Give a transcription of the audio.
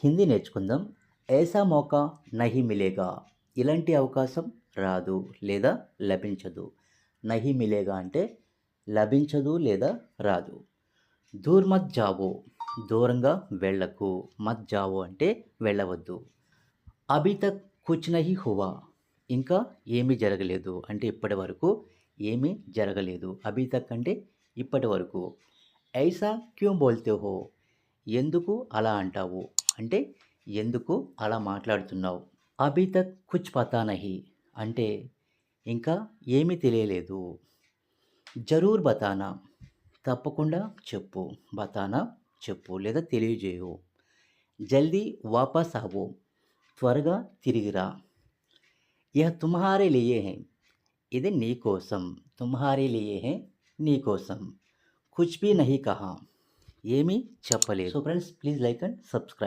హిందీ నేర్చుకుందాం. ఐసా మౌకా నహీ మిలేగా. ఇలాంటి అవకాశం రాదు లేదా లభించదు. నహీ మిలేగా అంటే లభించదు లేదా రాదు. దూర్ మత్ జావో, దూరంగా వెళ్ళకు. మత్ జావో అంటే వెళ్ళవద్దు. అభీ తక్ కుచ్ నహీ హువా, ఇంకా ఏమీ జరగలేదు అంటే ఇప్పటి వరకు ఏమీ జరగలేదు. అభీ తక్ అంటే ఇప్పటి వరకు. ఐసా క్యూ బోల్తే హో, ఎందుకు అలా అంటావు అంటే ఎందుకు అలా మాట్లాడుతున్నావు. అభీ తక్ కుచ్ పతా నహీ అంటే ఇంకా ఏమీ తెలియలేదు. జరూర్ బతానా, తప్పకుండా చెప్పు. బతానా చెప్పు లేదా తెలియజేయు. జల్దీ వాపస్ ఆవో, త్వరగా తిరిగిరా. యహ్ తుమ్హారే లియే హై, ఇది నీకోసం. తుమ్హారే లియే హై, నీకోసం. కుచ్ భీ నహీ కహా, ఏమీ చెప్పలేదు. So friends, please like and subscribe.